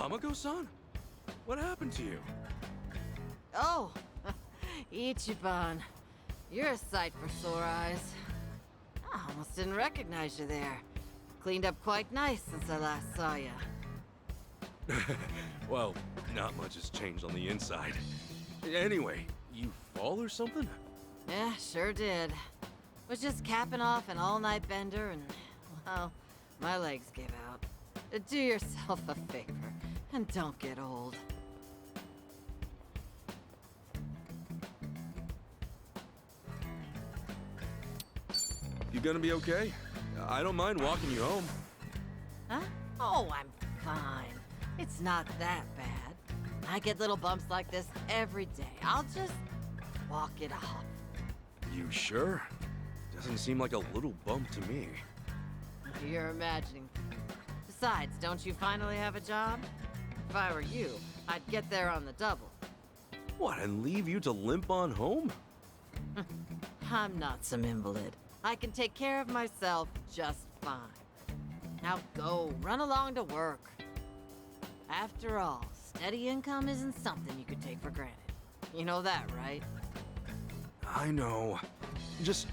Tamako-san? What happened to you? Oh, Ichiban. You're a sight for sore eyes. I almost didn't recognize you there. Cleaned up quite nice since I last saw you. Well, not much has changed on the inside. Anyway, you fall or something? Yeah, sure did. Was just capping off an all-night bender and, well, my legs gave out. Do yourself a favor and don't get old. You gonna be okay? I don't mind walking you home. Huh? Oh, I'm fine. It's not that bad. I get little bumps like this every day. I'll just walk it off. You sure? Doesn't seem like a little bump to me. You're imagining. Besides, don't you finally have a job? If I were you, I'd get there on the double. What, and leave you to limp on home? I'm not some invalid. I can take care of myself just fine. Now go, run along to work. After all, steady income isn't something you could take for granted. You know that, right? I know. Just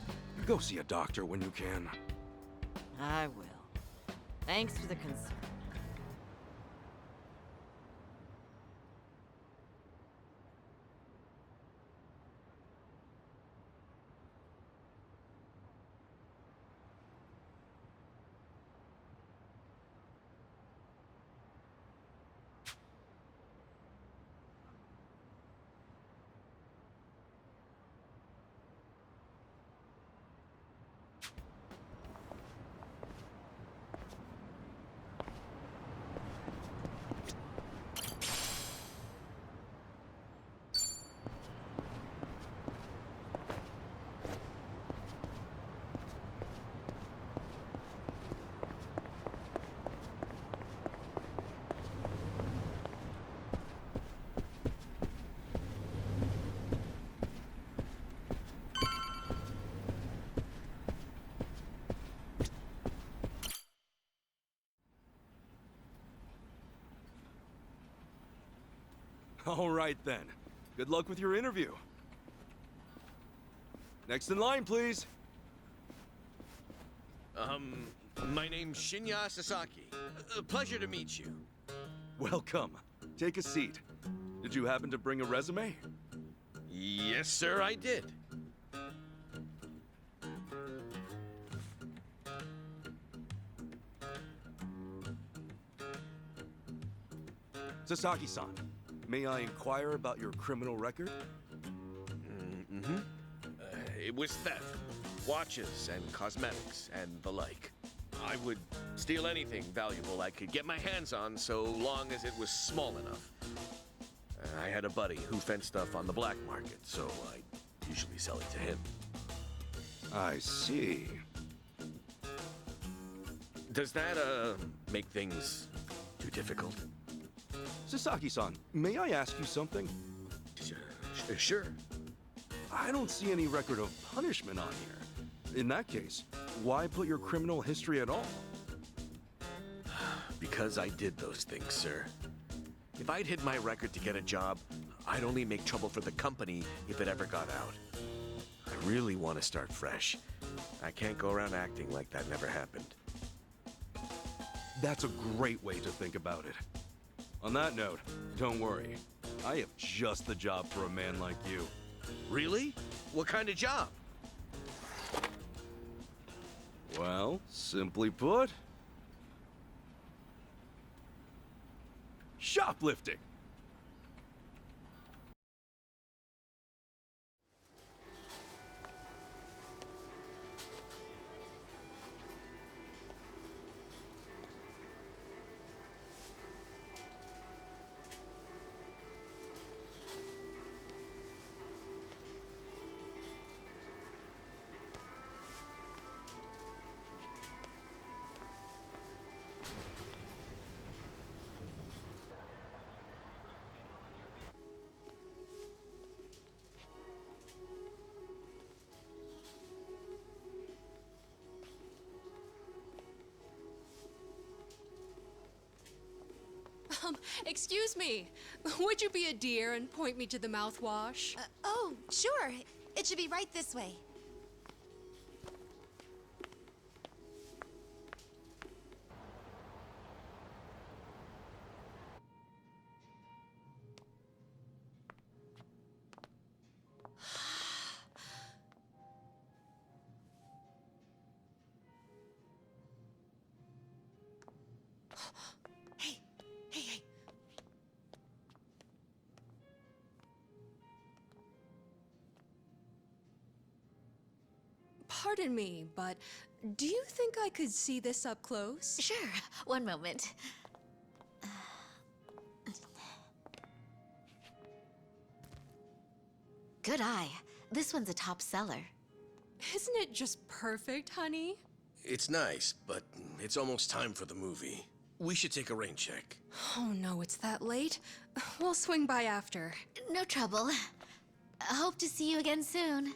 go see a doctor when you can. I will. Thanks for the concern. All right then. Good luck with your interview. Next in line, please. My name's Shinya Sasaki. Pleasure to meet you. Welcome. Take a seat. Did you happen to bring a resume? Yes, sir, I did. Sasaki-san, may I inquire about your criminal record? It was theft, watches and cosmetics and the like. I would steal anything valuable I could get my hands on so long as it was small enough. I had a buddy who fenced stuff on the black market, so I usually sell it to him. I see. Does that, make things too difficult? Sasaki-san, may I ask you something? Sure. I don't see any record of punishment on here. In that case, why put your criminal history at all? Because I did those things, sir. If I'd hid my record to get a job, I'd only make trouble for the company if it ever got out. I really want to start fresh. I can't go around acting like that never happened. That's a great way to think about it. On that note, don't worry. I have just the job for a man like you. Really? What kind of job? Well, simply put... shoplifting! Excuse me. Would you be a dear and point me to the mouthwash? Oh, sure. It should be right this way. Hey, hey, hey. Pardon me, but do you think I could see this up close? Sure. One moment. Good eye. This one's a top seller. Isn't it just perfect, honey? It's nice, but it's almost time for the movie. We should take a rain check. Oh no, it's that late. We'll swing by after. No trouble. Hope to see you again soon.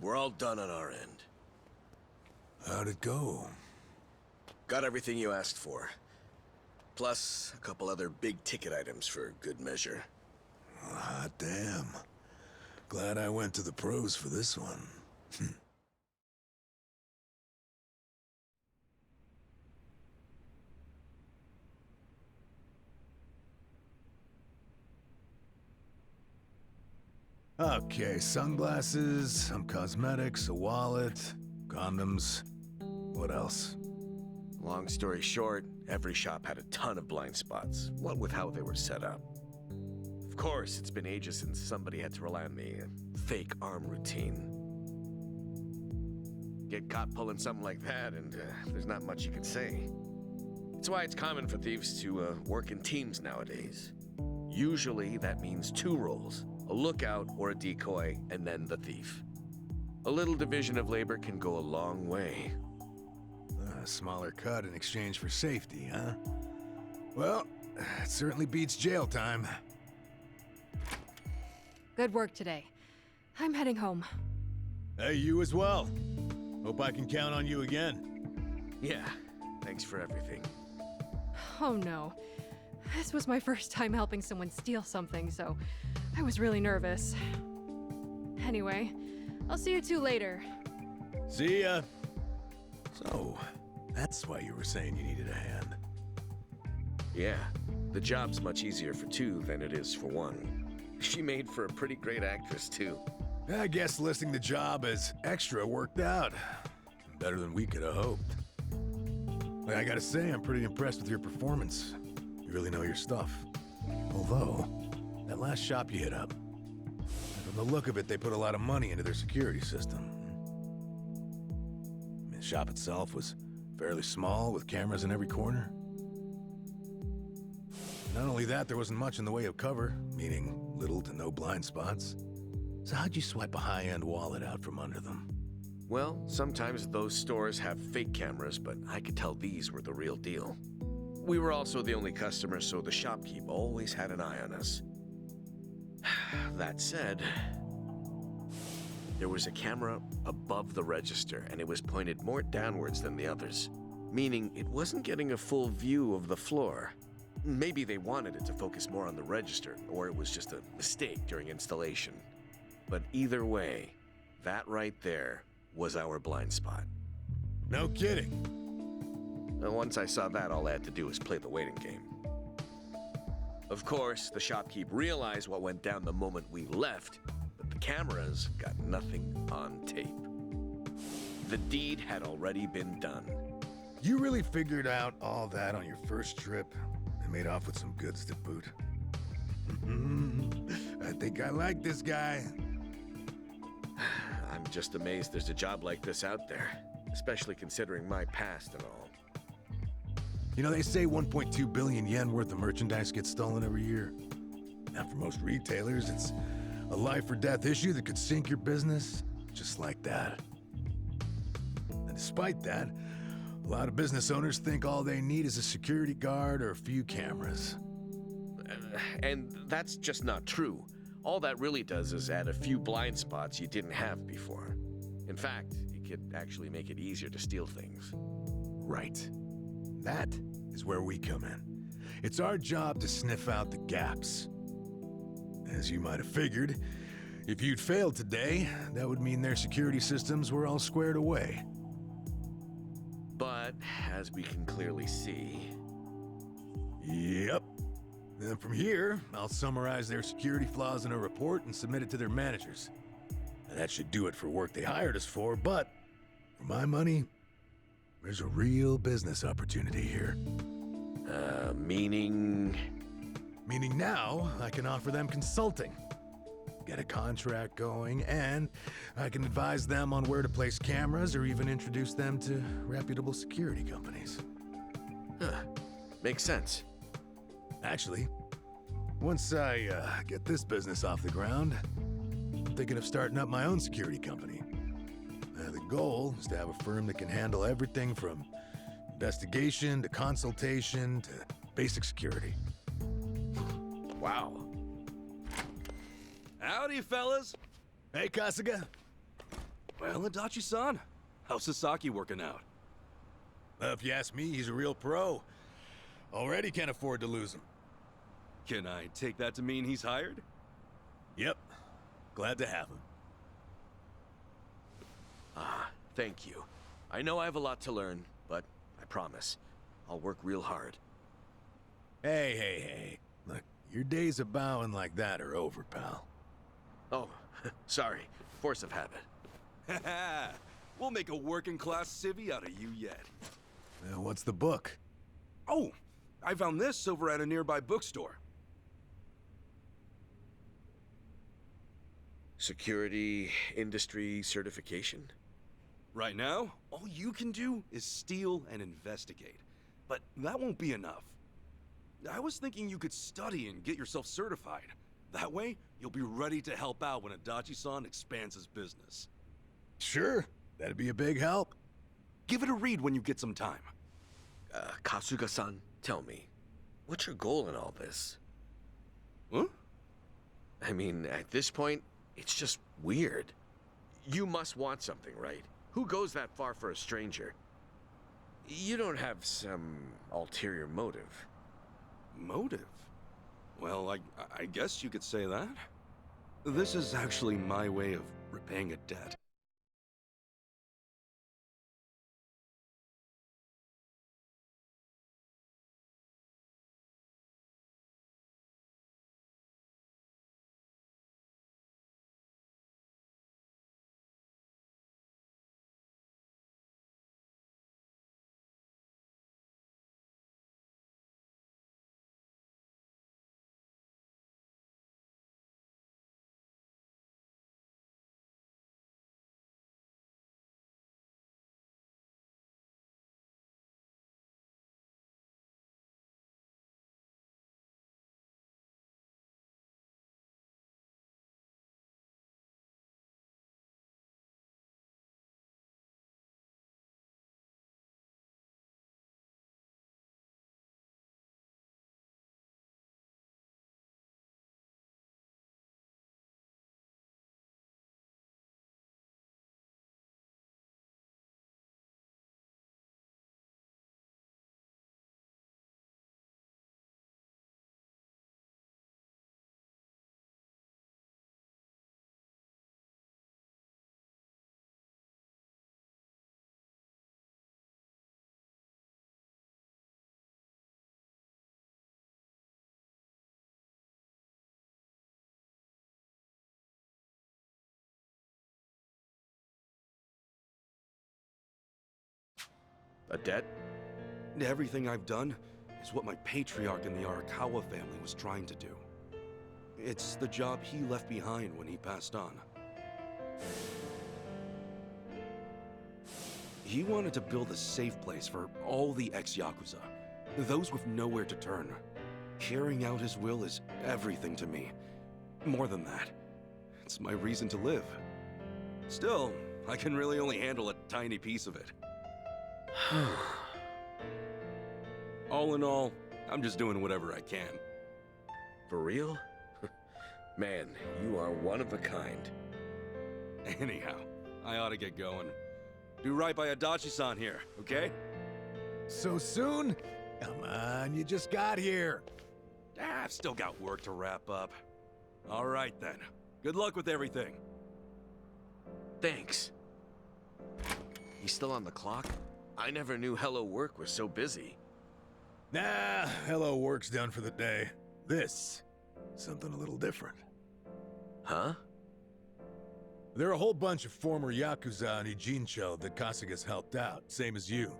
We're all done on our end. How'd it go? Got everything you asked for. Plus, a couple other big-ticket items for good measure. Hot damn. Glad I went to the pros for this one. Okay, sunglasses, some cosmetics, a wallet, condoms. What else? Long story short, every shop had a ton of blind spots, what with how they were set up. Of course, it's been ages since somebody had to rely on the fake arm routine. Get caught pulling something like that, and there's not much you can say. It's why it's common for thieves to work in teams nowadays. Usually, that means 2 roles. A lookout or a decoy, and then the thief. A little division of labor can go a long way. A smaller cut in exchange for safety, huh? Well, it certainly beats jail time. Good work today. I'm heading home. Hey, you as well. Hope I can count on you again. Yeah, thanks for everything. Oh no. This was my first time helping someone steal something, so I was really nervous. Anyway, I'll see you two later. See ya. So, that's why you were saying you needed a hand. Yeah, the job's much easier for 2 than it is for 1. She made for a pretty great actress, too. I guess listing the job as extra worked out. Better than we could have hoped. I gotta say, I'm pretty impressed with your performance. You really know your stuff. Although, that last shop you hit up, from the look of it, they put a lot of money into their security system. The shop itself was fairly small, with cameras in every corner. Not only that, there wasn't much in the way of cover, meaning little to no blind spots. So how'd you swipe a high-end wallet out from under them? Well, sometimes those stores have fake cameras, but I could tell these were the real deal. We were also the only customer, so the shopkeep always had an eye on us. That said, there was a camera above the register, and it was pointed more downwards than the others, meaning it wasn't getting a full view of the floor. Maybe they wanted it to focus more on the register, or it was just a mistake during installation. But either way, that right there was our blind spot. No kidding. And once I saw that, all I had to do was play the waiting game. Of course, the shopkeep realized what went down the moment we left, but the cameras got nothing on tape. The deed had already been done. You really figured out all that on your first trip and made off with some goods to boot. I think I like this guy. I'm just amazed there's a job like this out there, especially considering my past and all. You know, they say 1.2 billion yen worth of merchandise gets stolen every year. Now, for most retailers, it's A life or death issue that could sink your business, just like that. And despite that, a lot of business owners think all they need is a security guard or a few cameras. And that's just not true. All that really does is add a few blind spots you didn't have before. In fact, it could actually make it easier to steal things. Right. That is where we come in. It's our job to sniff out the gaps. As you might have figured, if you'd failed today, that would mean their security systems were all squared away. But, as we can clearly see... Yep. And from here, I'll summarize their security flaws in a report and submit it to their managers. And that should do it for work they hired us for, but for my money, there's a real business opportunity here. Meaning... Meaning now, I can offer them consulting, get a contract going, and I can advise them on where to place cameras or even introduce them to reputable security companies. Makes sense. Actually, once I get this business off the ground, I'm thinking of starting up my own security company. The goal is to have a firm that can handle everything from investigation to consultation to basic security. Wow. Howdy, fellas. Hey, Kasuga. Well, Adachi-san, how's Sasaki working out? If you ask me, he's a real pro. Already can't afford to lose him. Can I take that to mean he's hired? Yep. Glad to have him. Thank you. I know I have a lot to learn, but I promise, I'll work real hard. Hey. Look, your days of bowing like that are over, pal. Oh, sorry. Force of habit. Haha, we'll make a working-class civvy out of you yet. What's the book? Oh, I found this over at a nearby bookstore. Security industry certification? Right now, all you can do is steal and investigate. But that won't be enough. I was thinking you could study and get yourself certified. That way, you'll be ready to help out when Adachi-san expands his business. Sure, that'd be a big help. Give it a read when you get some time. Kasuga-san, tell me, what's your goal in all this? Huh? I mean, at this point, it's just weird. You must want something, right? Who goes that far for a stranger? You don't have some ulterior motive. Motive? Well, I guess you could say that. This is actually my way of repaying a debt. A debt? Everything I've done is what my patriarch in the Arakawa family was trying to do. It's the job he left behind when he passed on. He wanted to build a safe place for all the ex-Yakuza, those with nowhere to turn. Carrying out his will is everything to me. More than that, It's my reason to live. Still, I can really only handle a tiny piece of it. All in all, I'm just doing whatever I can. For real? Man, you are one of a kind. Anyhow, I ought to get going. Do right by Adachi-san here, okay? So soon? Come on, you just got here. I've still got work to wrap up. All right then. Good luck with everything. Thanks. He's still on the clock? I never knew Hello Work was so busy. Nah, hello work's done for the day. This, something a little different. Huh? There are a whole bunch of former Yakuza on Ijincho that Kasuga's helped out, same as you.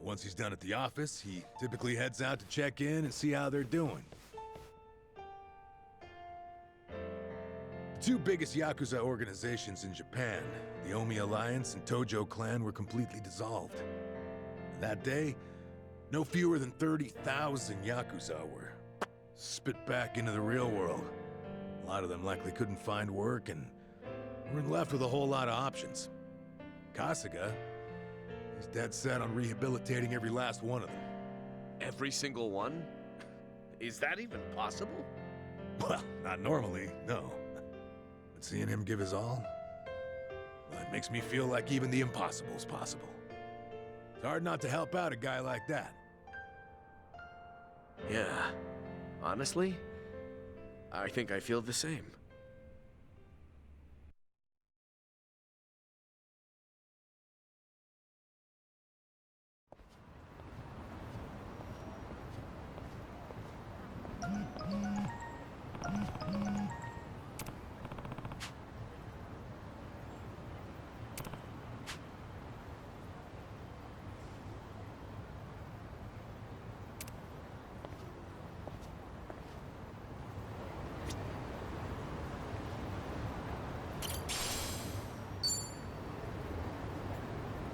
Once he's done at the office, he typically heads out to check in and see how they're doing. The two biggest Yakuza organizations in Japan, the Omi Alliance and Tojo Clan, were completely dissolved. And that day, no fewer than 30,000 Yakuza were spit back into the real world. A lot of them likely couldn't find work and weren't left with a whole lot of options. Kasuga, he's dead set on rehabilitating every last one of them. Every single one? Is that even possible? Well, not normally, no. But seeing him give his all, well, it makes me feel like even the impossible is possible. It's hard not to help out a guy like that. Yeah. Honestly, I think I feel the same.